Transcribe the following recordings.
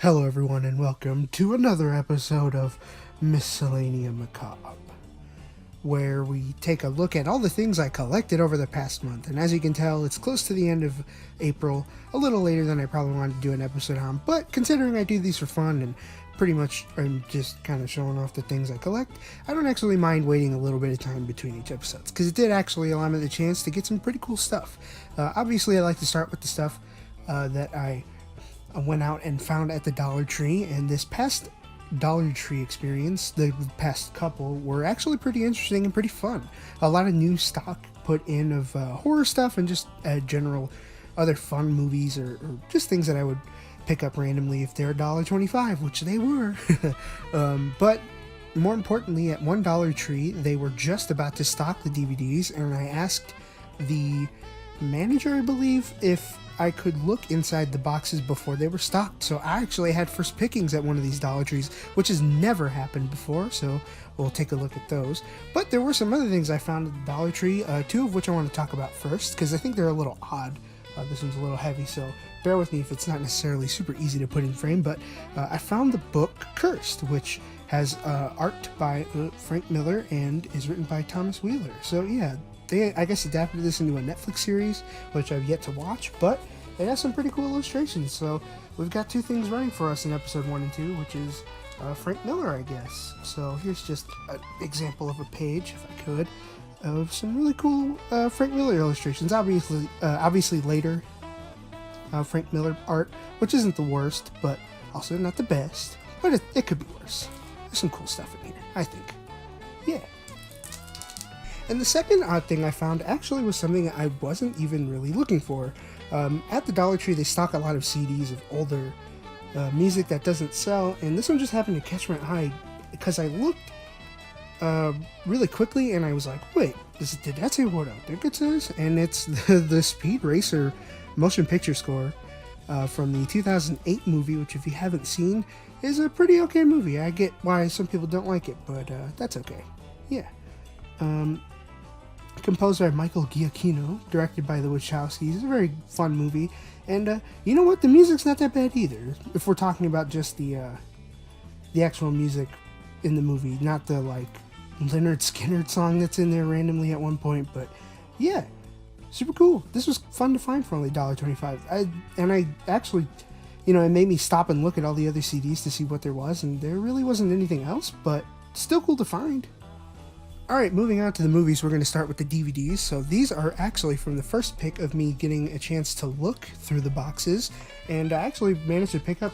Hello, everyone, and welcome to another episode of Miscellanea Macabre, where we take a look at all the things I collected over the past month. And as you can tell, it's close to the end of April, a little later than I probably wanted to do an episode on, but considering I do these for fun and pretty much I'm just kind of showing off the things I collect, I don't actually mind waiting a little bit of time between each episodes, because it did actually allow me the chance to get some pretty cool stuff. Obviously, I like to start with the stuff that I went out and found at the Dollar Tree, and this past Dollar Tree experience, the past couple, were actually pretty interesting and pretty fun. A lot of new stock put in of horror stuff and just general other fun movies or just things that I would pick up randomly if they're $1.25, which they were. But more importantly, at one Dollar Tree, they were just about to stock the DVDs, and I asked the manager, I believe, if I could look inside the boxes before they were stocked. So I actually had first pickings at one of these Dollar Trees, which has never happened before, so we'll take a look at those. But there were some other things I found at the Dollar Tree, two of which I want to talk about first, because I think they're a little odd. This one's a little heavy, so bear with me if it's not necessarily super easy to put in frame, but I found the book Cursed, which has art by Frank Miller and is written by Thomas Wheeler. So yeah, they, I guess, adapted this into a Netflix series, which I've yet to watch, but it has some pretty cool illustrations. So we've got two things running for us in episode 1 and 2, which is Frank Miller, I guess. So here's just an example of a page, if I could, of some really cool Frank Miller illustrations. Obviously later Frank Miller art, which isn't the worst, but also not the best. But it could be worse. There's some cool stuff in here, I think. Yeah. And the second odd thing I found actually was something I wasn't even really looking for. At the Dollar Tree, they stock a lot of CDs of older music that doesn't sell, and this one just happened to catch my eye because I looked really quickly and I was like, wait, did that say what I think it says? And it's the Speed Racer motion picture score from the 2008 movie, which if you haven't seen, is a pretty okay movie. I get why some people don't like it, but that's okay. Yeah. Composed by Michael Giacchino, directed by the Wachowskis. It's a very fun movie, and you know what? The music's not that bad either. If we're talking about just the actual music in the movie, not the like Leonard Skinner song that's in there randomly at one point. But yeah, super cool. This was fun to find for only $1.25. I actually, it made me stop and look at all the other CDs to see what there was, and there really wasn't anything else, but still cool to find. Alright, moving on to the movies, we're going to start with the DVDs. So these are actually from the first pick of me getting a chance to look through the boxes, and I actually managed to pick up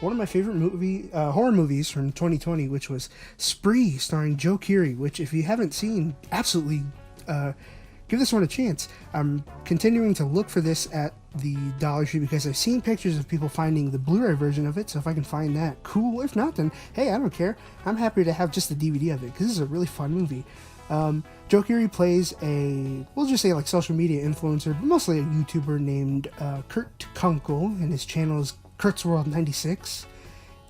one of my favorite horror movies from 2020, which was Spree, starring Joe Keery, which if you haven't seen, absolutely give this one a chance. I'm continuing to look for this at the Dollar Tree because I've seen pictures of people finding the Blu-ray version of it, so if I can find that, cool. If not, then hey, I don't care. I'm happy to have just the DVD of it because this is a really fun movie. Joe Keery plays we'll just say like social media influencer, but mostly a YouTuber named Kurt Kunkel, and his channel is Kurt's World 96,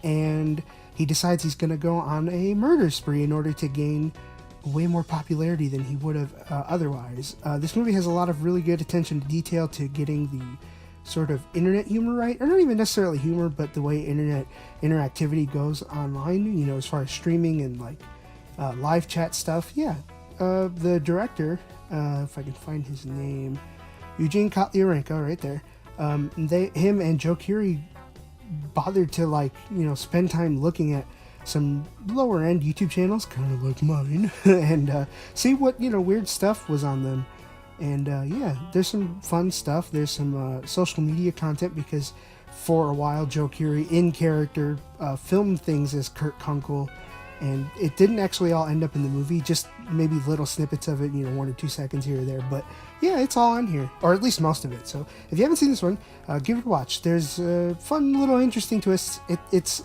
and he decides he's going to go on a murder spree in order to gain way more popularity than he would have otherwise. This movie has a lot of really good attention to detail to getting the sort of internet humor right, or not even necessarily humor, but the way internet interactivity goes online, as far as streaming and like live chat stuff. Yeah, the director, if I can find his name, Eugene Kotlyarенko, right there. Him and Joe Keery bothered to spend time looking at some lower end YouTube channels, kind of like mine, and see what weird stuff was on them. And yeah, there's some fun stuff. There's some social media content because for a while Joe Keery in character filmed things as Kurt Kunkel, and it didn't actually all end up in the movie, just maybe little snippets of it, 1 or 2 seconds here or there. But yeah, it's all on here, or at least most of it. So if you haven't seen this one, give it a watch. There's fun little interesting twists. It's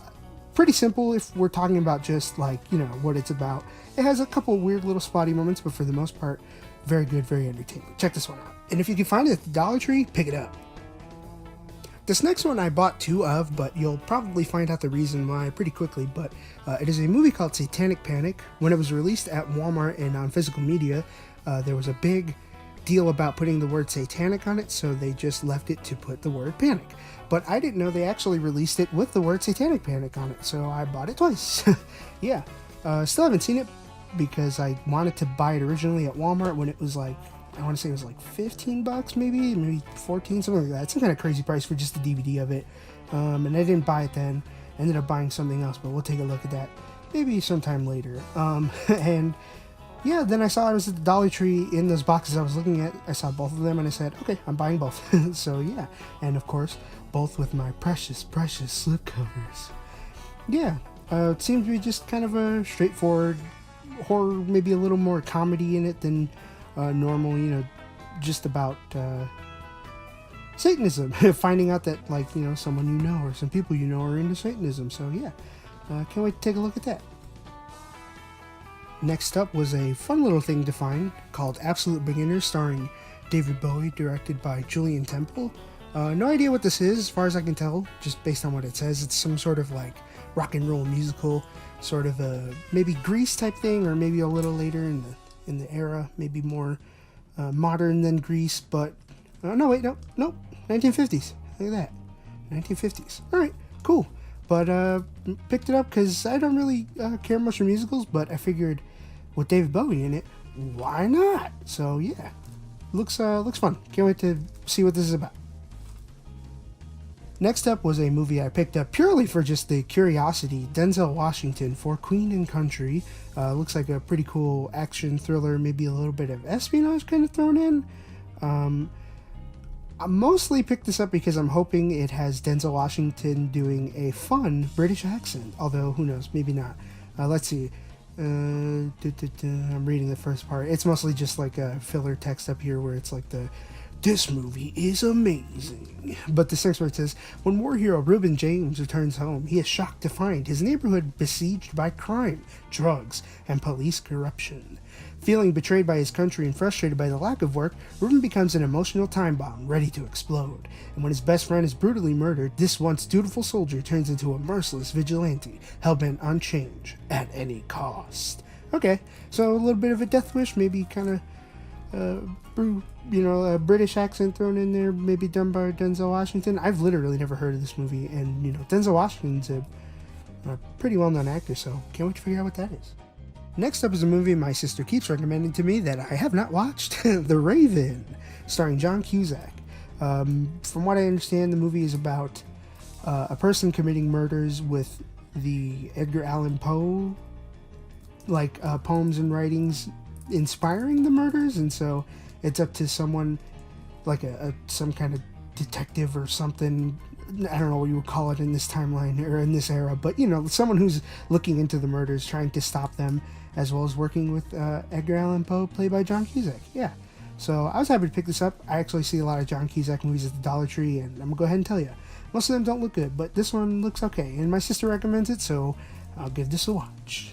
pretty simple if we're talking about just what it's about. It has a couple weird little spotty moments, but for the most part, very good, very entertaining. Check this one out. And if you can find it at the Dollar Tree, pick it up. This next one I bought 2 of, but you'll probably find out the reason why pretty quickly, but it is a movie called Satanic Panic. When it was released at Walmart and on physical media, there was a big deal about putting the word satanic on it, so they just left it to put the word panic. But I didn't know they actually released it with the word satanic panic on it, so I bought it twice. Yeah. Still haven't seen it because I wanted to buy it originally at Walmart when it was like, I want to say it was like $15 maybe 14, something like that. It's some kind of crazy price for just the DVD of it. And I didn't buy it then. I ended up buying something else, but we'll take a look at that maybe sometime later. And yeah, then I saw I was at the Dollar Tree in those boxes I was looking at. I saw both of them and I said, okay, I'm buying both. So yeah, and of course, both with my precious, precious slipcovers. Yeah, it seems to be just kind of a straightforward horror, maybe a little more comedy in it than normal, you know, just about Satanism. Finding out that, like, you know, someone you know or some people you know are into Satanism. So yeah, can't wait to take a look at that. Next up was a fun little thing to find called Absolute Beginner, starring David Bowie, directed by Julian Temple. No idea what this is, as far as I can tell, just based on what it says. It's some sort of like rock and roll musical, sort of a maybe Grease type thing, or maybe a little later in the era, maybe more modern than Grease. But no, 1950s. Look at that, 1950s. All right, cool. But picked it up because I don't really care much for musicals, but I figured with David Bowie in it, why not? So yeah, looks fun. Can't wait to see what this is about. Next up was a movie I picked up purely for just the curiosity, Denzel Washington for Queen and Country. Looks like a pretty cool action thriller, maybe a little bit of espionage kind of thrown in. I mostly picked this up because I'm hoping it has Denzel Washington doing a fun British accent, although who knows, maybe not. Let's see. I'm reading the first part. It's mostly just like a filler text up here where it's like this movie is amazing. But the next part says, when war hero Reuben James returns home, he is shocked to find his neighborhood besieged by crime, drugs, and police corruption. Feeling betrayed by his country and frustrated by the lack of work, Reuben becomes an emotional time bomb ready to explode. And when his best friend is brutally murdered, this once dutiful soldier turns into a merciless vigilante, hell-bent on change at any cost. Okay, so a little bit of a death wish, maybe kind of a British accent thrown in there, maybe done by Denzel Washington. I've literally never heard of this movie, and Denzel Washington's a pretty well-known actor, so can't wait to figure out what that is. Next up is a movie my sister keeps recommending to me that I have not watched, The Raven, starring John Cusack. From what I understand, the movie is about a person committing murders with the Edgar Allan Poe, poems and writings inspiring the murders, and so it's up to someone like some kind of detective or something. I don't know what you would call it in this timeline or in this era, but someone who's looking into the murders, trying to stop them, as well as working with Edgar Allan Poe, played by John Cusack. Yeah, so I was happy to pick this up. I actually see a lot of John Cusack movies at the Dollar Tree, and I'm gonna go ahead and tell you, most of them don't look good, but this one looks okay, and my sister recommends it, so I'll give this a watch.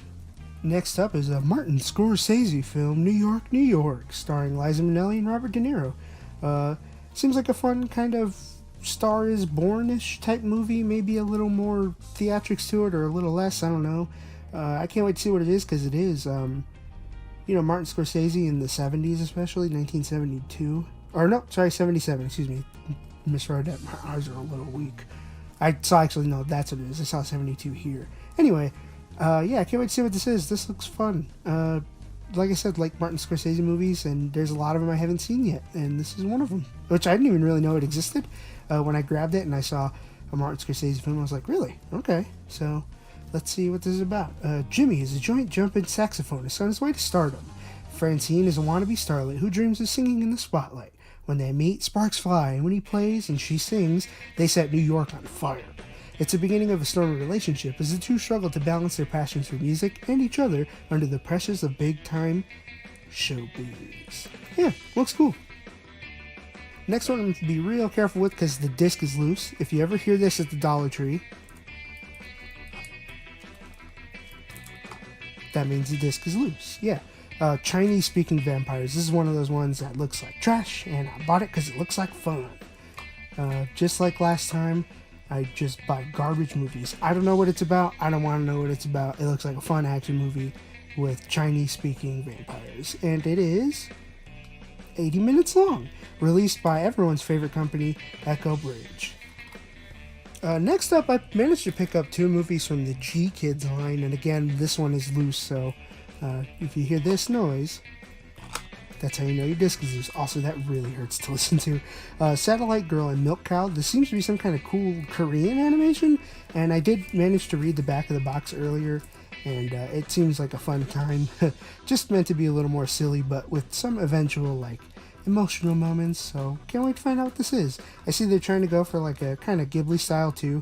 Next up is a Martin Scorsese film, New York, New York, starring Liza Minnelli and Robert De Niro. Seems like a fun kind of Star is Born-ish type movie, maybe a little more theatrics to it or a little less, I don't know. I can't wait to see what it is, because it is, Martin Scorsese in the 70s especially, 1972. Or no, sorry, 77, excuse me. Misread that, my eyes are a little weak. That's what it is. I saw 72 here. Anyway, I can't wait to see what this is. This looks fun. Like I said, like Martin Scorsese movies, and there's a lot of them I haven't seen yet, and this is one of them, which I didn't even really know it existed. When I grabbed it and I saw a Martin Scorsese film, I was like, really? Okay, so let's see what this is about. Jimmy is a joint jumping saxophonist on his way to stardom. Francine is a wannabe starlet who dreams of singing in the spotlight. When they meet, sparks fly, and when he plays and she sings, they set New York on fire. It's the beginning of a stormy relationship as the two struggle to balance their passions for music and each other under the pressures of big-time showbiz. Yeah, looks cool. Next one I'm going to be real careful with because the disc is loose. If you ever hear this at the Dollar Tree, that means the disc is loose. Yeah. Chinese-speaking vampires. This is one of those ones that looks like trash, and I bought it because it looks like fun. Just like last time, I just buy garbage movies. I don't know what it's about. I don't want to know what it's about. It looks like a fun action movie with Chinese-speaking vampires. And it is 80 minutes long, released by everyone's favorite company, Echo Bridge. Next up, I managed to pick up 2 movies from the G Kids line, and again, this one is loose, so if you hear this noise, that's how you know your disc is loose. Also, that really hurts to listen to. Satellite Girl and Milk Cow. This seems to be some kind of cool Korean animation, and I did manage to read the back of the box earlier, and it seems like a fun time. Just meant to be a little more silly, but with some eventual, like, emotional moments, so can't wait to find out what this is. I see they're trying to go for, like, a kind of Ghibli style, too,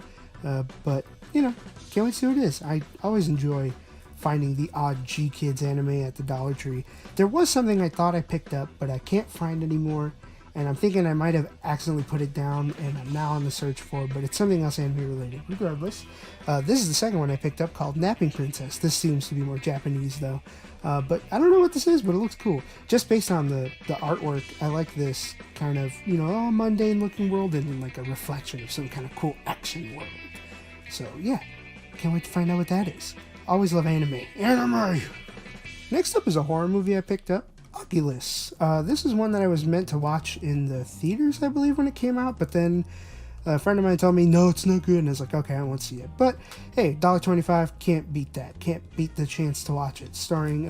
but, you know, can't wait to see what it is. I always enjoy finding the odd G Kids anime at the Dollar Tree. There was something I thought I picked up, but I can't find anymore, and I'm thinking I might have accidentally put it down, and I'm now on the search for it, but it's something else anime related. Regardless, this is the second one I picked up, called Napping Princess. This seems to be more Japanese, though, but I don't know what this is, but it looks cool. Just based on the artwork, I like this kind of, you know, mundane looking world, and then like a reflection of some kind of cool action world. So yeah, can't wait to find out what that is. Always love anime. Anime! Next up is a horror movie I picked up, Oculus. This is one that I was meant to watch in the theaters, I believe, when it came out, but then a friend of mine told me, no, it's not good, and I was like, okay, I won't see it. But, hey, $1.25, can't beat that. Can't beat the chance to watch it. Starring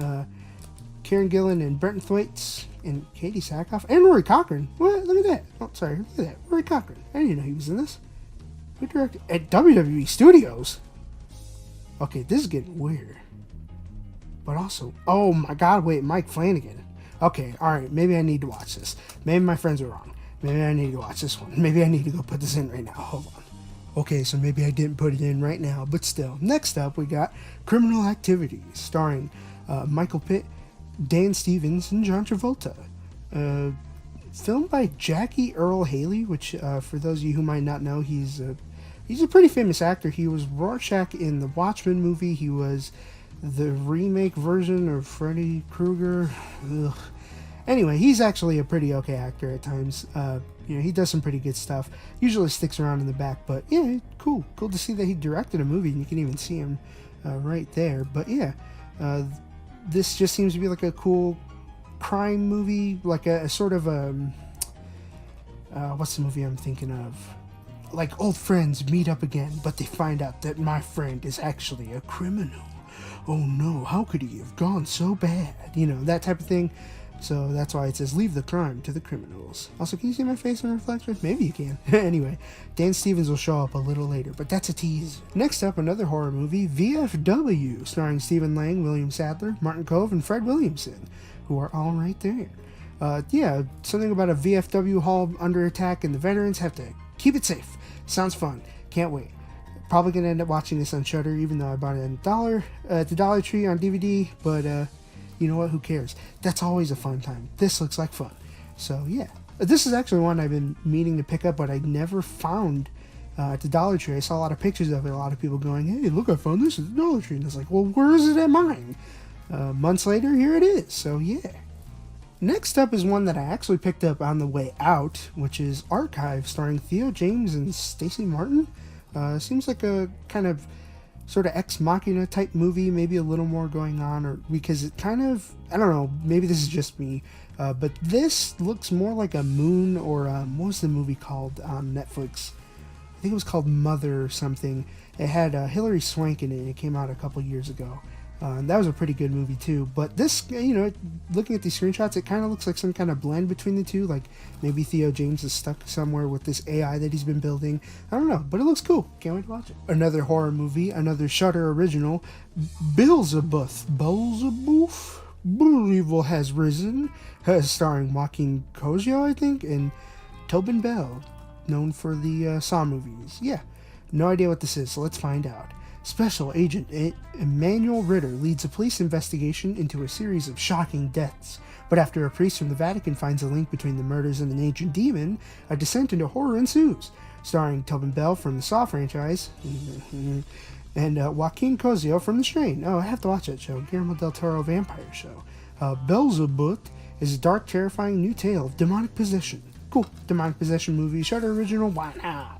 Karen Gillan and Brenton Thwaites and Katie Sackhoff and Rory Cochrane. What? Look at that. Oh, sorry, look at that. Rory Cochrane. I didn't know he was in this. Who directed? At WWE Studios. Okay, this is getting weird. But also, oh my god, wait, Mike Flanagan. Okay, alright, maybe I need to watch this. Maybe my friends are wrong. Maybe I need to watch this one. Maybe I need to go put this in right now. Hold on. Okay, so maybe I didn't put it in right now, but still. Next up, we got Criminal Activities, starring Michael Pitt, Dan Stevens, and John Travolta. Filmed by Jackie Earle Haley, which, for those of you who might not know, he's a pretty famous actor. He was Rorschach in the Watchmen movie. He was the remake version of Freddy Krueger. Ugh. Anyway, he's actually a pretty okay actor at times. You know, he does some pretty good stuff. Usually sticks around in the back, but yeah, cool. Cool to see that he directed a movie, and you can even see him right there. But yeah, this just seems to be like a cool crime movie, like a sort of what's the movie I'm thinking of? Like old friends meet up again, but they find out that my friend is actually a criminal. Oh no, how could he have gone so bad? You know, that type of thing. So that's why it says, leave the crime to the criminals. Also, can you see my face in the reflection? Maybe you can. Anyway, Dan Stevens will show up a little later, but that's a tease. Next up, another horror movie, VFW, starring Stephen Lang, William Sadler, Martin Cove, and Fred Williamson, who are all right there. Yeah, something about a VFW hall under attack, and the veterans have to keep it safe. Sounds fun. Can't wait. Probably going to end up watching this on Shudder, even though I bought it at the Dollar Tree on DVD, but you know what, who cares? That's always a fun time. This looks like fun. So yeah, this is actually one I've been meaning to pick up, but I never found at the Dollar Tree. I saw a lot of pictures of it, a lot of people going, hey, look, I found this at the Dollar Tree, and I was like, well, where is it at mine? Months later, here it is. So yeah. Next up is one that I actually picked up on the way out, which is Archive, starring Theo James and Stacey Martin. Seems like a kind of sort of Ex Machina type movie, maybe a little more going on, or because it kind of, I don't know, maybe this is just me, but this looks more like a Moon, or what was the movie called on Netflix? I think it was called Mother or something. It had Hilary Swank in it, and it came out a couple years ago. And that was a pretty good movie too. But this, you know, looking at these screenshots, it kind of looks like some kind of blend between the two. Like maybe Theo James is stuck somewhere with this AI that he's been building. I don't know, but it looks cool. Can't wait to watch it. Another horror movie, another Shudder original, Beelzebub. Evil has risen, starring Joaquin Cosio, I think, and Tobin Bell, known for the Saw movies. Yeah, no idea what this is, so let's find out. Special Agent Emmanuel Ritter leads a police investigation into a series of shocking deaths, but after a priest from the Vatican finds a link between the murders and an ancient demon, a descent into horror ensues. Starring Tobin Bell from the Saw franchise, and Joaquin Cosio from The Strain. Oh, I have to watch that show, Guillermo del Toro vampire show. Beelzebub is a dark, terrifying new tale of demonic possession. Cool, demonic possession movie, Shudder original, why not?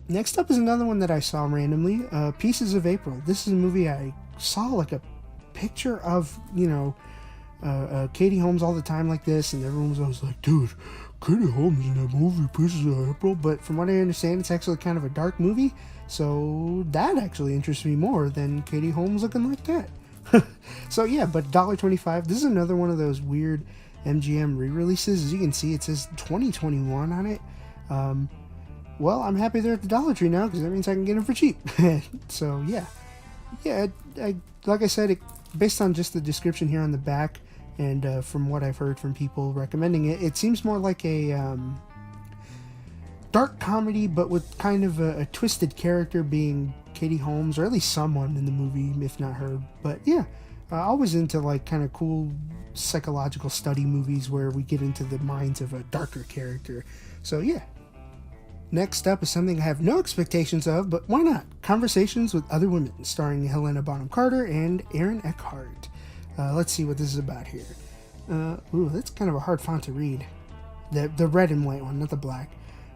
Next up is another one that I saw randomly, Pieces of April. This is a movie I saw like a picture of, you know, Katie Holmes all the time like this, and everyone was always like, dude, Katie Holmes in that movie pisses on April. But from what I understand, it's actually kind of a dark movie, so that actually interests me more than Katie Holmes looking like that. So yeah, but $1.25. This is another one of those weird MGM re-releases. As you can see, it says 2021 on it. Well, I'm happy they're at the Dollar Tree now, because that means I can get them for cheap. So yeah, like I said, based on just the description here on the back, and from what I've heard from people recommending it, it seems more like a dark comedy, but with kind of a twisted character being Katie Holmes, or at least someone in the movie, if not her. But yeah, always into like kind of cool psychological study movies where we get into the minds of a darker character. So yeah. Next up is something I have no expectations of, but why not? Conversations with Other Women, starring Helena Bonham Carter and Aaron Eckhart. Let's see what this is about here. Ooh, that's kind of a hard font to read. The red and white one, not the black.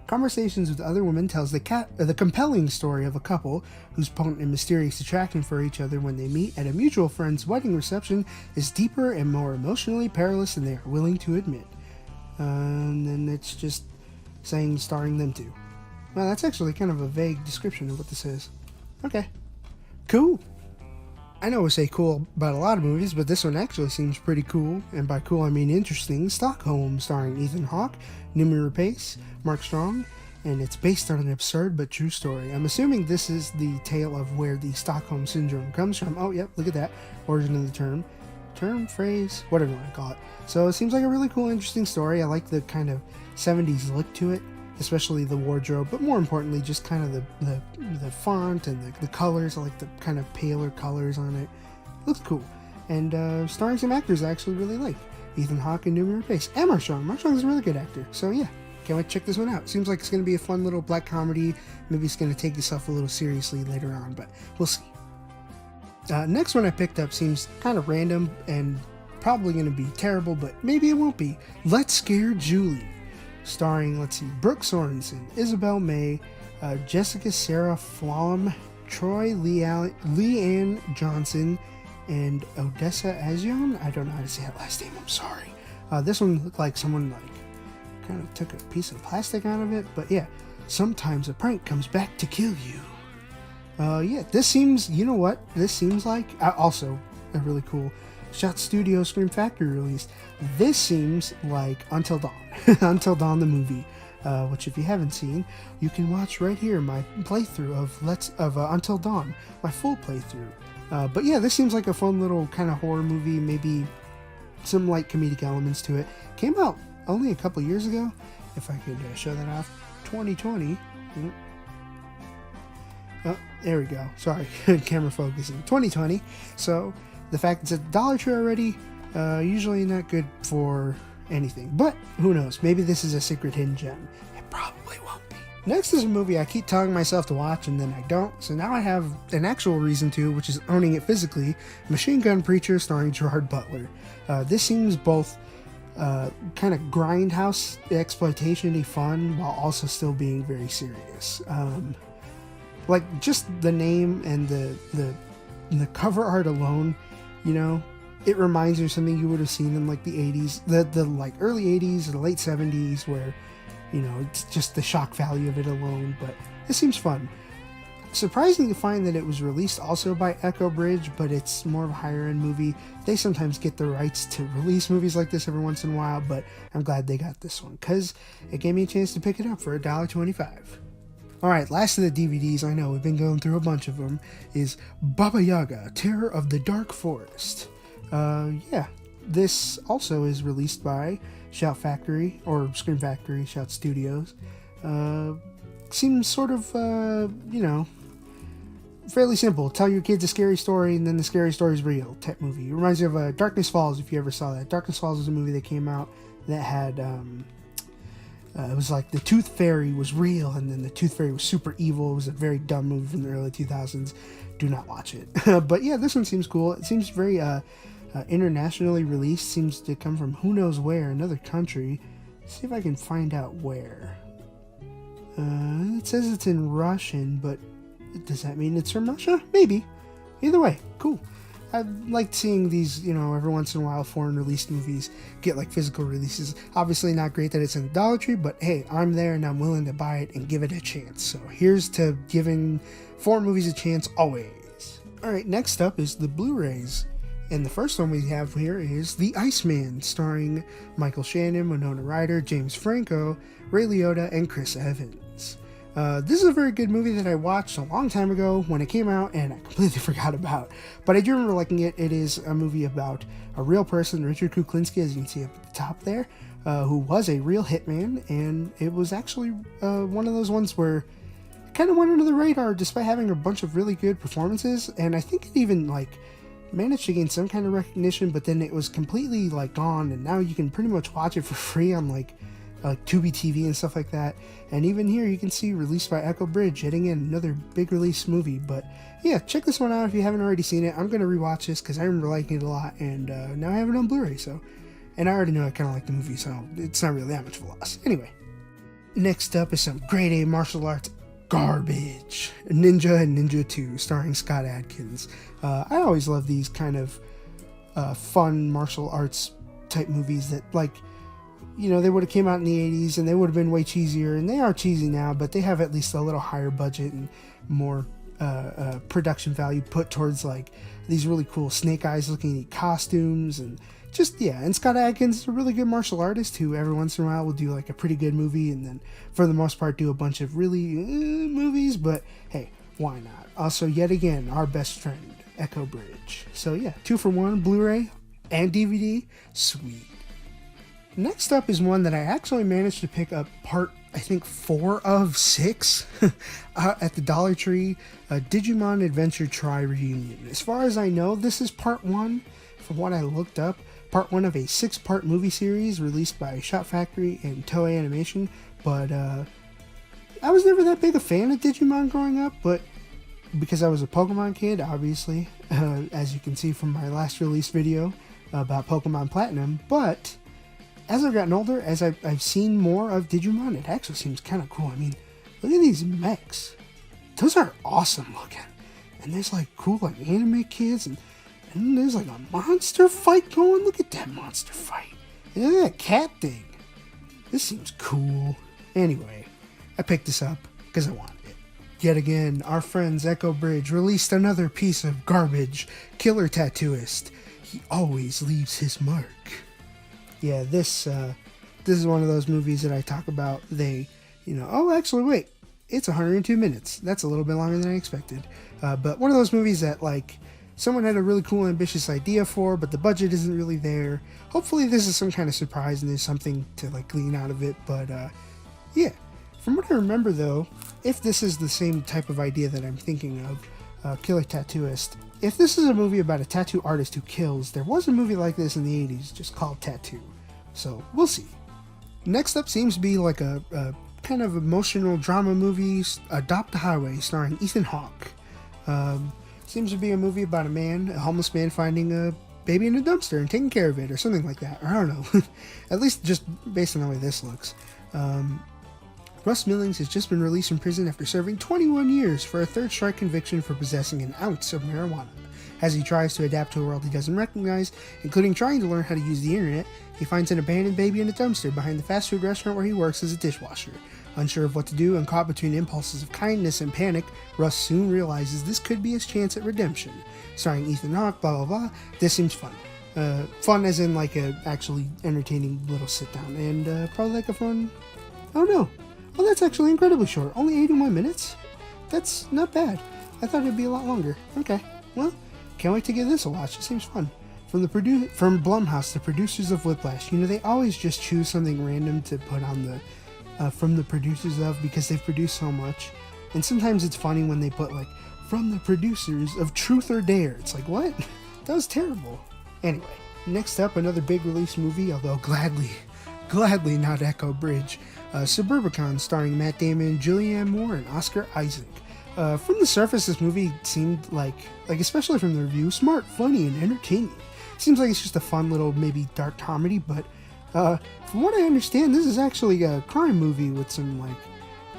Conversations with Other Women tells the compelling story of a couple whose potent and mysterious attraction for each other when they meet at a mutual friend's wedding reception is deeper and more emotionally perilous than they are willing to admit. And then it's just saying starring them too. Well, that's actually kind of a vague description of what this is. Okay. Cool. I know we say cool about a lot of movies, but this one actually seems pretty cool, and by cool I mean interesting. Stockholm, starring Ethan Hawke, Noomi Rapace, Mark Strong, and it's based on an absurd but true story. I'm assuming this is the tale of where the Stockholm Syndrome comes from. Oh, yep, look at that. Origin of the term, phrase, whatever you want to call it. So it seems like a really cool, interesting story. I like the kind of 70s look to it, especially the wardrobe, but more importantly, just kind of the font and the colors. I like the kind of paler colors on it. Looks cool. And starring some actors I actually really like. Ethan Hawke and Noomi Rapace. And Mark Strong. Mark Strong is a really good actor. So yeah, can't wait to check this one out. Seems like it's going to be a fun little black comedy. Maybe it's going to take itself a little seriously later on, but we'll see. Next one I picked up seems kind of random and probably going to be terrible, but maybe it won't be. Let's Scare Julie. Starring, Brooke Sorensen, Isabel May, Jessica Sarah Flom, Troy Leanne Johnson, and Odessa Azion. I don't know how to say that last name, I'm sorry. This one looked like someone kind of took a piece of plastic out of it, but yeah. Sometimes a prank comes back to kill you. Yeah, this seems, you know what? This seems like, also a really cool Shot Studio Scream Factory release. This seems like Until Dawn. Until Dawn the movie, which if you haven't seen, you can watch right here, my playthrough of Until Dawn, my full playthrough. But yeah, this seems like a fun little kind of horror movie, maybe some light comedic elements to it. Came out only a couple years ago, if I could show that off. 2020. Oh, there we go. Sorry, camera focusing. 2020. So the fact it's at the Dollar Tree already, usually not good for anything. But who knows? Maybe this is a secret hidden gem. It probably won't be. Next is a movie I keep telling myself to watch and then I don't. So now I have an actual reason to, which is owning it physically. Machine Gun Preacher, starring Gerard Butler. This seems both kind of grindhouse exploitation-y fun while also still being very serious. Like just the name and the cover art alone, you know, it reminds you of something you would have seen in like the 80s, the like early 80s or the late 70s, where, you know, it's just the shock value of it alone. But it seems fun. Surprising to find that it was released also by Echo Bridge, but it's more of a higher end movie. They sometimes get the rights to release movies like this every once in a while, but I'm glad they got this one because it gave me a chance to pick it up for $1.25. Alright, last of the DVDs, I know we've been going through a bunch of them, is Baba Yaga, Terror of the Dark Forest. Yeah, this also is released by Shout Factory, or Scream Factory, Shout Studios. Seems sort of, you know, fairly simple. Tell your kids a scary story and then the scary story is real type movie. It reminds me of Darkness Falls, if you ever saw that. Darkness Falls was a movie that came out that had, it was like the Tooth Fairy was real and then the Tooth Fairy was super evil. It was a very dumb movie from the early 2000s. Do not watch it. But yeah, this one seems cool. It seems very internationally released. Seems to come from who knows where, another country. Let's see if I can find out where. It says it's in Russian, but does that mean it's from Russia? Maybe. Either way, cool. I like seeing these, every once in a while foreign released movies get like physical releases. Obviously not great that it's in the Dollar Tree, but hey, I'm there and I'm willing to buy it and give it a chance. So here's to giving foreign movies a chance always. Alright, next up is the Blu-rays. And the first one we have here is The Iceman, starring Michael Shannon, Winona Ryder, James Franco, Ray Liotta, and Chris Evans. This is a very good movie that I watched a long time ago when it came out and I completely forgot about. But I do remember liking it. It is a movie about a real person, Richard Kuklinski, as you can see up at the top there, who was a real hitman. And it was actually one of those ones where it kind of went under the radar despite having a bunch of really good performances. And I think it even managed to gain some kind of recognition, but then it was completely gone, and now you can pretty much watch it for free on Tubi TV and stuff like that. And even here you can see released by Echo Bridge, hitting in another big release movie. But yeah, check this one out if you haven't already seen it. I'm gonna rewatch this because I remember liking it a lot, and now I have it on Blu-ray. And I already know I kind of like the movie, so it's not really that much of a loss. Anyway, next up is some grade A martial arts garbage. Ninja and Ninja 2, starring Scott Adkins. I always love these kind of fun martial arts type movies that they would have came out in the 80s and they would have been way cheesier, and they are cheesy now, but they have at least a little higher budget and more production value put towards these really cool Snake Eyes looking neat costumes, and and Scott Adkins is a really good martial artist who every once in a while will do a pretty good movie, and then for the most part do a bunch of really movies, but hey, why not? Also, yet again, our best friend, Echo Bridge. So yeah, 2 for 1, Blu-ray and DVD, sweet. Next up is one that I actually managed to pick up part, I think, 4 of 6 at the Dollar Tree, Digimon Adventure Tri Reunion. As far as I know, this is part 1, from what I looked up, part 1 of a 6-part movie series released by Shot Factory and Toei Animation, but I was never that big a fan of Digimon growing up, but because I was a Pokemon kid, obviously, as you can see from my last release video about Pokemon Platinum, but as I've gotten older, as I've seen more of Digimon, it actually seems kind of cool. I mean, look at these mechs. Those are awesome looking. And there's cool anime kids, and there's a monster fight going. Look at that monster fight. And look at that cat thing. This seems cool. Anyway, I picked this up because I wanted it. Yet again, our friends Echo Bridge released another piece of garbage. Killer Tattooist. He always leaves his mark. Yeah, this is one of those movies that I talk about. Actually, wait, it's 102 minutes. That's a little bit longer than I expected. But one of those movies that, someone had a really cool, ambitious idea for, but the budget isn't really there. Hopefully this is some kind of surprise and there's something to, glean out of it. But, yeah. From what I remember, though, if this is the same type of idea that I'm thinking of, Killer Tattooist, if this is a movie about a tattoo artist who kills, there was a movie like this in the 80s just called Tattoo. So, we'll see. Next up seems to be a kind of emotional drama movie, Adopt a Highway, starring Ethan Hawke. Seems to be a movie about a homeless man finding a baby in a dumpster and taking care of it, or something like that. Or I don't know. At least just based on the way this looks. Russ Millings has just been released from prison after serving 21 years for a third strike conviction for possessing an ounce of marijuana. As he tries to adapt to a world he doesn't recognize, including trying to learn how to use the internet, he finds an abandoned baby in a dumpster behind the fast food restaurant where he works as a dishwasher. Unsure of what to do and caught between impulses of kindness and panic, Russ soon realizes this could be his chance at redemption. Starring Ethan Hawke, blah blah blah. This seems fun. Fun as in a actually entertaining little sit down, and probably a fun. Oh no. Oh, that's actually incredibly short. Only 81 minutes? That's not bad. I thought it'd be a lot longer. Okay. Well, can't wait to give this a watch. It seems fun. From Blumhouse, the producers of Whiplash, they always just choose something random to put on the from the producers of, because they've produced so much. And sometimes it's funny when they put from the producers of Truth or Dare. It's what? That was terrible. Anyway, next up, another big release movie, although gladly not Echo Bridge. Suburbicon, starring Matt Damon, Julianne Moore, and Oscar Isaac. From the surface, this movie seemed especially from the review, smart, funny, and entertaining. Seems like it's just a fun little, maybe dark comedy, but from what I understand, this is actually a crime movie with some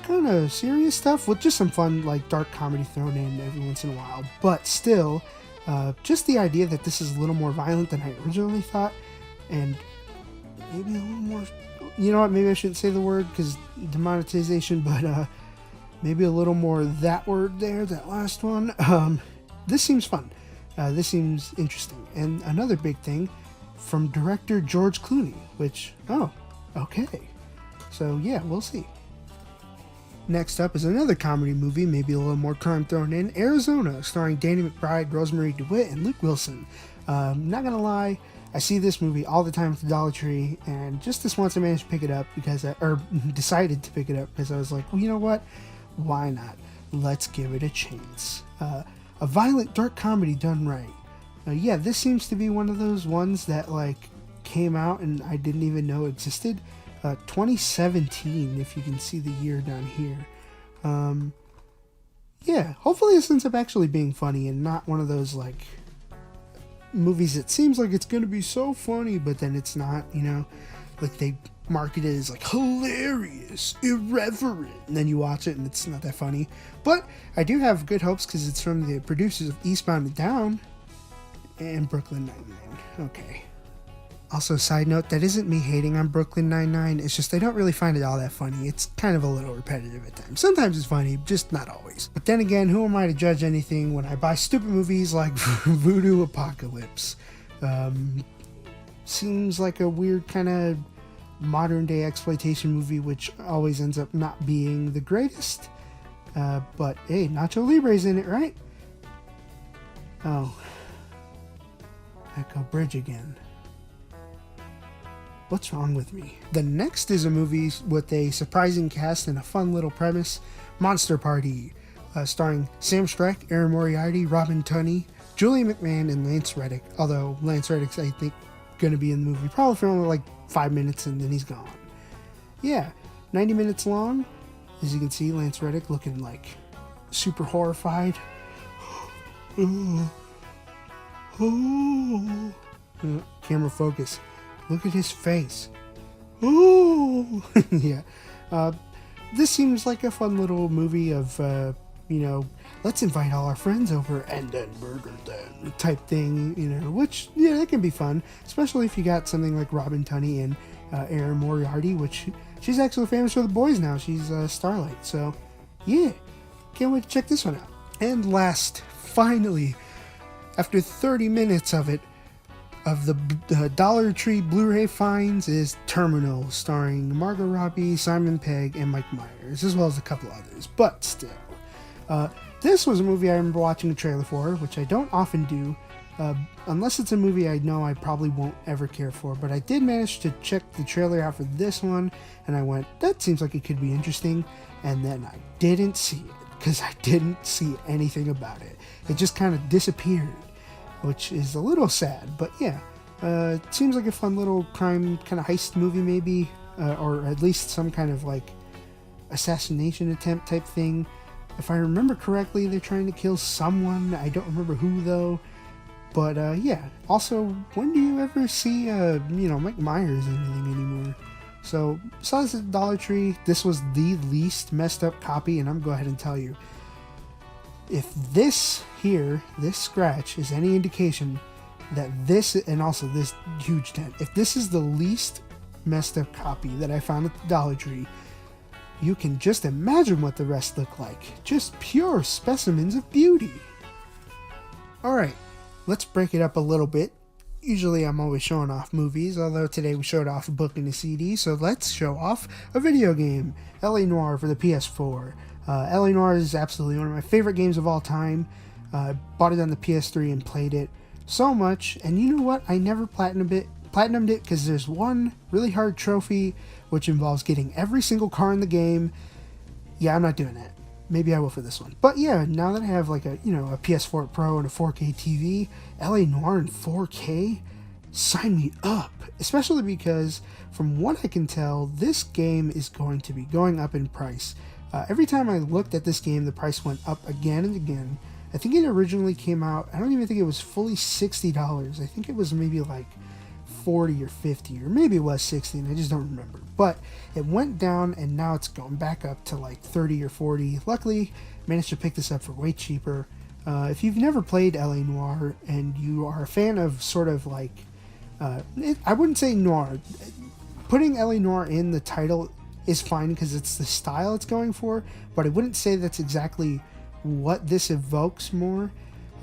kind of serious stuff with just some fun dark comedy thrown in every once in a while. But still, Just the idea that this is a little more violent than I originally thought, and maybe a little more, you know what, maybe I shouldn't say the word because demonetization, but maybe a little more that word there, that last one. This seems fun. This seems interesting. And another big thing, from director George Clooney, which, oh, okay. So yeah, we'll see. Next up is another comedy movie, maybe a little more crime thrown in, Arizona, starring Danny McBride, Rosemary DeWitt, and Luke Wilson. Not gonna lie, I see this movie all the time at the Dollar Tree, and just this once I managed to pick it up because decided to pick it up because I was like, well, you know what? Why not? Let's give it a chance. A violent, dark comedy done right. Yeah, this seems to be one of those ones that like came out and I didn't even know existed. 2017, if you can see the year down here. Yeah, hopefully this ends up actually being funny and not one of those like movies that seems like it's gonna be so funny, but then it's not, you know, like they market it as like hilarious, irreverent, and then you watch it and it's not that funny. But I do have good hopes because it's from the producers of Eastbound and Down and Brooklyn Nine-Nine. Okay. Also, side note, that isn't me hating on Brooklyn Nine-Nine, it's just I don't really find it all that funny. It's kind of a little repetitive at times. Sometimes it's funny, just not always. But then again, who am I to judge anything when I buy stupid movies like Voodoo Apocalypse? Seems like a weird kind of modern day exploitation movie, which always ends up not being the greatest. But hey, Nacho Libre's in it, right? Oh. Echo Bridge again. What's wrong with me? The next is a movie with a surprising cast and a fun little premise, Monster Party, starring Sam Streck, Aaron Moriarty, Robin Tunney, Julie McMahon, and Lance Reddick. Although Lance Reddick's, I think, going to be in the movie probably for only like 5 minutes and then he's gone. Yeah, 90 minutes long. As you can see, Lance Reddick looking like super horrified. Camera focus. Look at his face. Ooh. Yeah. This seems like a fun little movie of, you know, let's invite all our friends over and then murder them type thing, you know, which, yeah, it can be fun, especially if you got something like Robin Tunney and Erin Moriarty, which she's actually famous for The Boys now. She's Starlight. So, yeah, can't wait to check this one out. And last, finally, after 30 minutes of it, of the Dollar Tree Blu-ray finds, is Terminal, starring Margot Robbie, Simon Pegg, and Mike Myers, as well as a couple others. But still, this was a movie I remember watching a trailer for, which I don't often do, unless it's a movie I know I probably won't ever care for. But I did manage to check the trailer out for this one, and I went, that seems like it could be interesting, and then I didn't see it, because I didn't see anything about it. It just kind of disappeared, which is a little sad, but yeah, it seems like a fun little crime kind of heist movie maybe, or at least some kind of like assassination attempt type thing. If I remember correctly, they're trying to kill someone. I don't remember who though, but yeah. Also, when do you ever see you know, Mike Myers in anything anymore? So besides the Dollar Tree, this was the least messed up copy, and I'm gonna go ahead and tell you, if this here, this scratch, is any indication that this, and also this huge dent, if this is the least messed up copy that I found at the Dollar Tree, you can just imagine what the rest look like. Just pure specimens of beauty. Alright, let's break it up a little bit. Usually I'm always showing off movies, although today we showed off a book and a CD, so let's show off a video game, L.A. Noire for the PS4. L.A. Noire is absolutely one of my favorite games of all time. Bought it on the PS3 and played it so much, and you know what? I never platinumed it because there's one really hard trophy which involves getting every single car in the game. Yeah, I'm not doing that. Maybe I will for this one. But yeah, now that I have like a, you know, a PS4 Pro and a 4K TV, LA Noire in 4K, sign me up. Especially because from what I can tell, this game is going to be going up in price. Every time I looked at this game, the price went up again and again. I think it originally came out, I don't even think it was fully $60. I think it was maybe like 40 or 50, or maybe it was 60, and I just don't remember. But it went down, and now it's going back up to like 30 or 40. Luckily, managed to pick this up for way cheaper. If you've never played LA Noire and you are a fan of sort of like, I wouldn't say noir. Putting LA Noire in the title is fine because it's the style it's going for, but I wouldn't say that's exactly what this evokes more.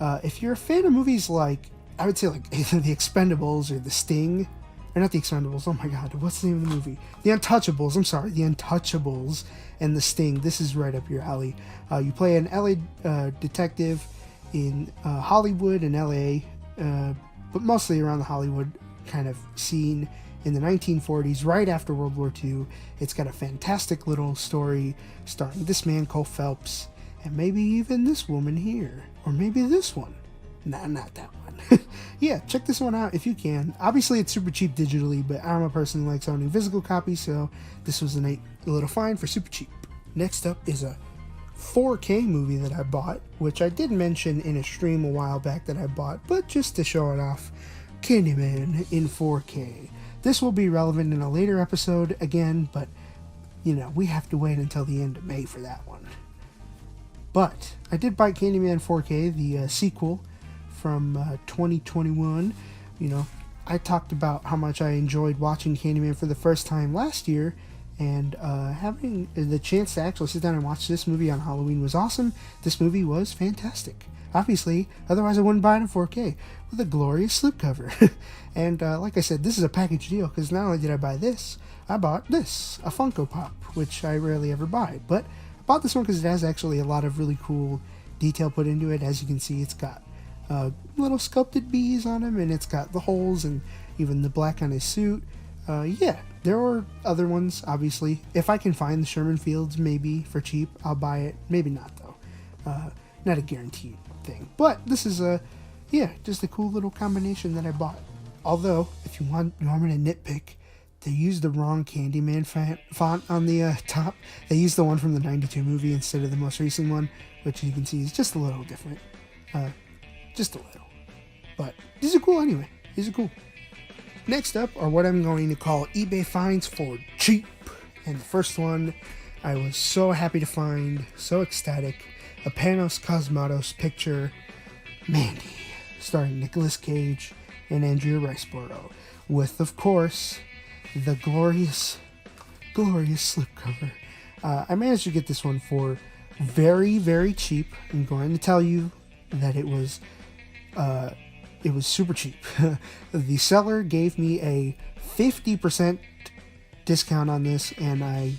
If you're a fan of movies like, I would say like either The Expendables or The Sting, or not The Expendables, oh my god, what's the name of the movie? The Untouchables, I'm sorry, The Untouchables and The Sting, this is right up your alley. You play an LA detective in Hollywood and LA, but mostly around the Hollywood kind of scene in the 1940s, right after World War II. It's got a fantastic little story starring this man, Cole Phelps, and maybe even this woman here, or maybe this one. Nah, not that one. Yeah, check this one out if you can. Obviously, it's super cheap digitally, but I'm a person who likes owning physical copies, so this was a little find for super cheap. Next up is a 4K movie that I bought, which I did mention in a stream a while back that I bought, but just to show it off, Candyman in 4K. This will be relevant in a later episode again, but, you know, we have to wait until the end of May for that one. But I did buy Candyman 4K, the sequel from 2021. You know, I talked about how much I enjoyed watching Candyman for the first time last year, and having the chance to actually sit down and watch this movie on Halloween was awesome. This movie was fantastic. Obviously, otherwise I wouldn't buy it in 4K with a glorious slipcover. And like I said, this is a package deal because not only did I buy this, I bought this, a Funko Pop, which I rarely ever buy. But I bought this one because it has actually a lot of really cool detail put into it. As you can see, it's got little sculpted bees on him, and it's got the holes and even the black on his suit. Yeah, there are other ones, obviously. If I can find the Sherman Fields, maybe for cheap, I'll buy it. Maybe not, though. Not a guaranteed thing. But this is just a cool little combination that I bought. Although, if you want me to nitpick, they used the wrong Candyman font on the top. They used the one from the 92 movie instead of the most recent one, which you can see is just a little different. Just a little. But these are cool anyway. These are cool. Next up are what I'm going to call eBay finds for cheap. And the first one I was so happy to find, so ecstatic. A Panos Cosmatos picture, Mandy, starring Nicolas Cage and Andrea Riseborough, with, of course, the glorious slipcover. I managed to get this one for very, very cheap. I'm going to tell you that it was super cheap. The seller gave me a 50% discount on this, and I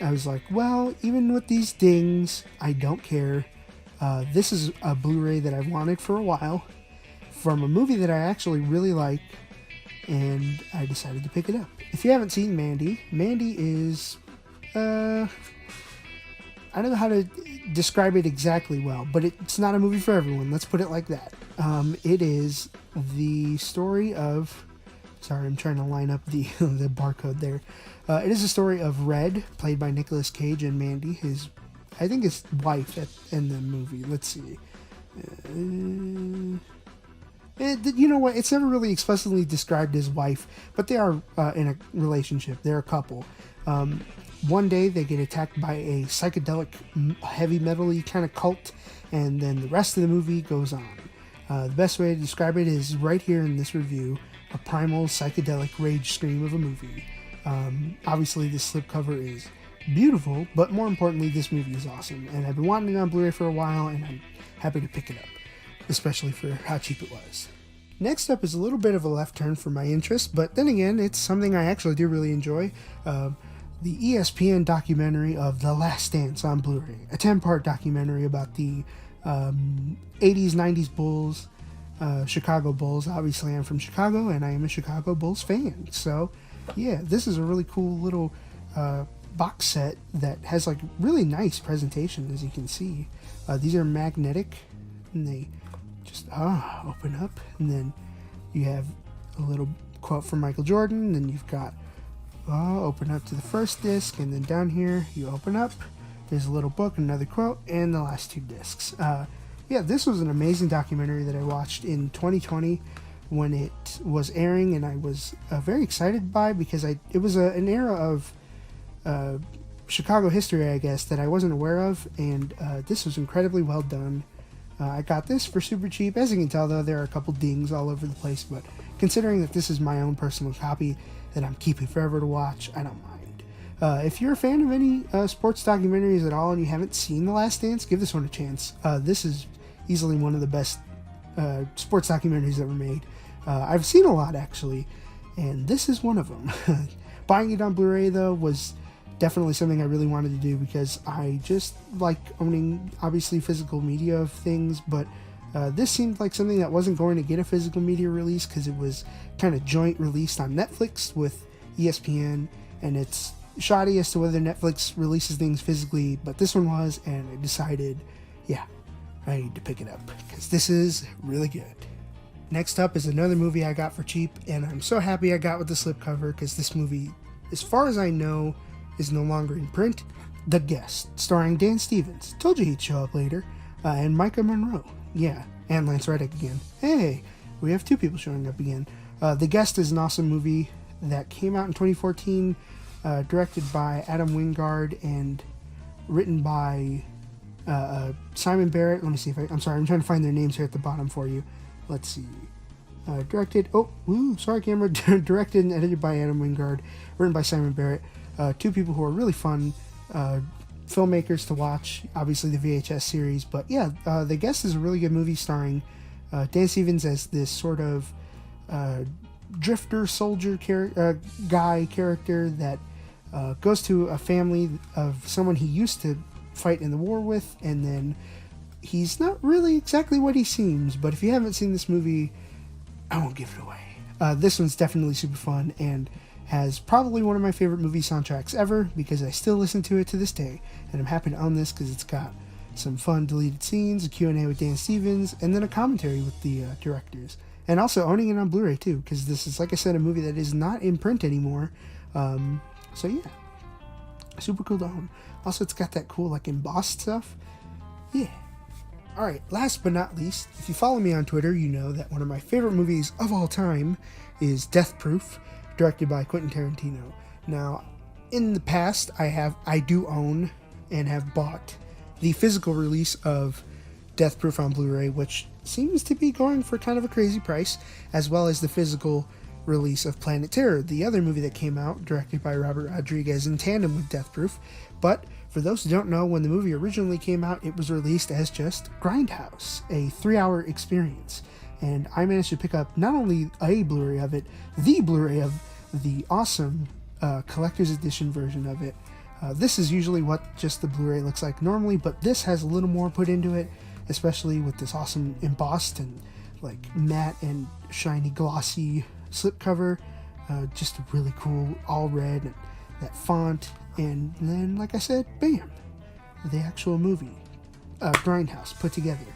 was like, well, even with these dings, I don't care. This is a Blu-ray that I've wanted for a while from a movie that I actually really like, and I decided to pick it up. If you haven't seen Mandy is, I don't know how to describe it exactly well, but it's not a movie for everyone. Let's put it like that. It is the story of... Sorry, I'm trying to line up the barcode there. It is a story of Red, played by Nicolas Cage, and Mandy, his wife in the movie. Let's see. You know what? It's never really explicitly described as wife, but they are in a relationship. They're a couple. One day they get attacked by a psychedelic, heavy metal-y kind of cult, and then the rest of the movie goes on. The best way to describe it is right here in this review, a primal psychedelic rage scream of a movie. Obviously this slipcover is beautiful, but more importantly, this movie is awesome, and I've been wanting it on Blu-ray for a while, and I'm happy to pick it up, especially for how cheap it was. Next up is a little bit of a left turn for my interest, but then again, it's something I actually do really enjoy. The ESPN documentary of The Last Dance on Blu-ray, a 10-part documentary about the 80s, 90s Bulls, Chicago Bulls. Obviously, I'm from Chicago, and I am a Chicago Bulls fan. So, yeah, this is a really cool little box set that has like really nice presentation, as you can see. These are magnetic, and they just open up, and then you have a little quote from Michael Jordan, and then you've got open up to the first disc, and then down here you open up, there's a little book, another quote, and the last two discs. Yeah, this was an amazing documentary that I watched in 2020 when it was airing, and I was very excited by, because it was an era of Chicago history, I guess, that I wasn't aware of, and this was incredibly well done. I got this for super cheap. As you can tell, though, there are a couple dings all over the place, but considering that this is my own personal copy that I'm keeping forever to watch, I don't mind. If you're a fan of any sports documentaries at all and you haven't seen The Last Dance, give this one a chance. This is easily one of the best sports documentaries ever made. I've seen a lot, actually, and this is one of them. Buying it on Blu-ray, though, was definitely something I really wanted to do because I just like owning, obviously, physical media of things, but this seemed like something that wasn't going to get a physical media release because it was kind of joint released on Netflix with ESPN, and it's shoddy as to whether Netflix releases things physically, but this one was, and I decided, yeah, I need to pick it up because this is really good. Next up is another movie I got for cheap, and I'm so happy I got with the slipcover because this movie, as far as I know, is no longer in print. The Guest, starring Dan Stevens. Told you he'd show up later. And Micah Monroe. Yeah, and Lance Reddick again. Hey, we have two people showing up again. The Guest is an awesome movie that came out in 2014, directed by Adam Wingard and written by Simon Barrett. Let me see if I'm sorry, I'm trying to find their names here at the bottom for you. Let's see. Directed and edited by Adam Wingard, written by Simon Barrett. Two people who are really fun filmmakers to watch. Obviously the VHS series, but yeah, The Guest is a really good movie starring Dan Stevens as this sort of drifter soldier guy character that goes to a family of someone he used to fight in the war with, and then he's not really exactly what he seems. But if you haven't seen this movie, I won't give it away. This one's definitely super fun and has probably one of my favorite movie soundtracks ever because I still listen to it to this day, and I'm happy to own this because it's got some fun deleted scenes, a Q&A with Dan Stevens, and then a commentary with the directors. And also owning it on Blu-ray too, because this is, like I said, a movie that is not in print anymore. So yeah, super cool to own. Also, it's got that cool like embossed stuff. Yeah. Alright, last but not least, if you follow me on Twitter, you know that one of my favorite movies of all time is Death Proof, directed by Quentin Tarantino. Now, in the past, I do own and have bought the physical release of Death Proof on Blu-ray, which seems to be going for kind of a crazy price, as well as the physical release of Planet Terror, the other movie that came out, directed by Robert Rodriguez in tandem with Death Proof. But for those who don't know, when the movie originally came out, it was released as just Grindhouse, a 3-hour experience. And I managed to pick up not only a Blu-ray of it, the Blu-ray of the awesome collector's edition version of it. This is usually what just the Blu-ray looks like normally, but this has a little more put into it, especially with this awesome embossed and like matte and shiny glossy slipcover. Just a really cool all red and that font. And then, like I said, bam, the actual movie, Grindhouse, put together.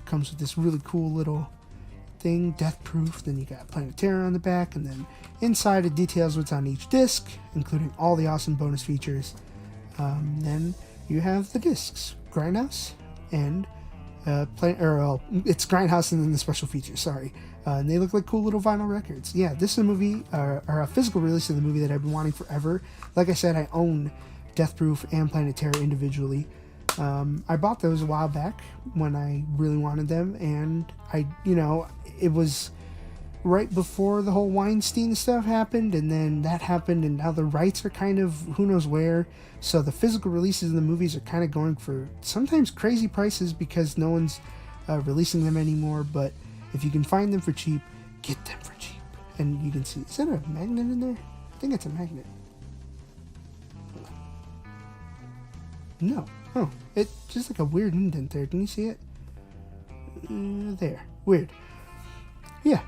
Comes with this really cool little thing, Death Proof. Then you got Planet Terror on the back, and then inside it details what's on each disc, including all the awesome bonus features. Then you have the discs, Grindhouse and it's Grindhouse and then the special features. Sorry, and they look like cool little vinyl records. Yeah, this is a movie or a physical release of the movie that I've been wanting forever. Like I said, I own Death Proof and Planet Terror individually. I bought those a while back when I really wanted them, and it was right before the whole Weinstein stuff happened, and then that happened, and now the rights are kind of who knows where. So the physical releases of the movies are kind of going for sometimes crazy prices because no one's releasing them anymore. But if you can find them for cheap, get them for cheap. And you can see, is that a magnet in there? I think it's a magnet. No. Oh, it's just like a weird indent there. Can you see it? There. Weird. Yeah.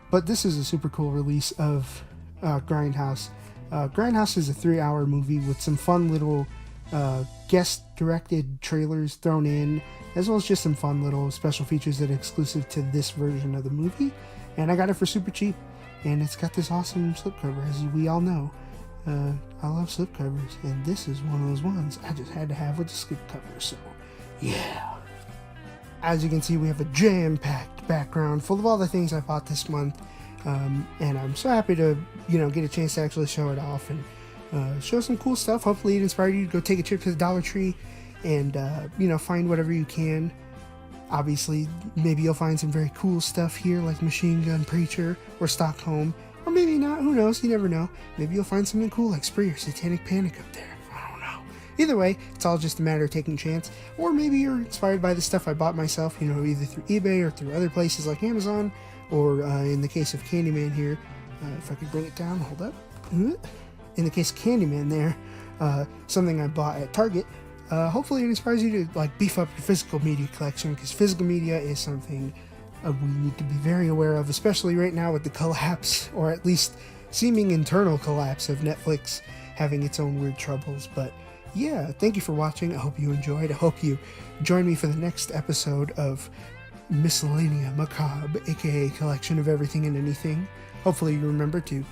But this is a super cool release of Grindhouse. Grindhouse is a 3-hour movie with some fun little guest-directed trailers thrown in, as well as just some fun little special features that are exclusive to this version of the movie. And I got it for super cheap, and it's got this awesome slipcover, as we all know. I love slipcovers, and this is one of those ones I just had to have with the slipcover, so yeah. As you can see, we have a jam-packed background full of all the things I bought this month, and I'm so happy to, get a chance to actually show it off and show some cool stuff. Hopefully it inspired you to go take a trip to the Dollar Tree and, find whatever you can Obviously, maybe you'll find some very cool stuff here like Machine Gun Preacher or Stockholm, or maybe not, who knows, you never know. Maybe you'll find something cool like Spree or Satanic Panic up there. I don't know. Either way, it's all just a matter of taking a chance, or maybe you're inspired by the stuff I bought myself, you know, either through eBay or through other places like Amazon, or in the case of Candyman here, if I could bring it down, hold up. In the case of Candyman there, something I bought at Target. Hopefully it inspires you to like beef up your physical media collection, because physical media is something we need to be very aware of, especially right now with the collapse, or at least seeming internal collapse of Netflix having its own weird troubles. But yeah, thank you for watching. I hope you enjoyed. I hope you join me for the next episode of Miscellanea Macabre, aka Collection of Everything and Anything. Hopefully you remember to,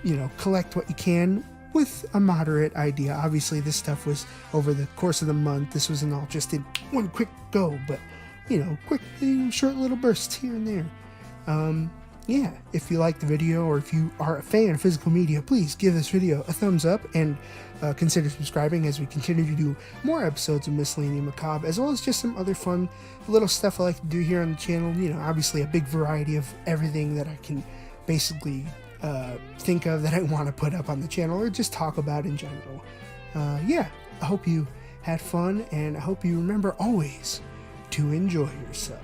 you know, collect what you can with a moderate idea. Obviously this stuff was over the course of the month. This wasn't all just in one quick go, but you know, quick, short little bursts here and there. Yeah, if you like the video, or if you are a fan of physical media, please give this video a thumbs up, and consider subscribing as we continue to do more episodes of Miscellanea Macabre, as well as just some other fun little stuff I like to do here on the channel. You know, obviously a big variety of everything that I can basically think of that I want to put up on the channel, or just talk about in general. Yeah, I hope you had fun, and I hope you remember always to enjoy yourself.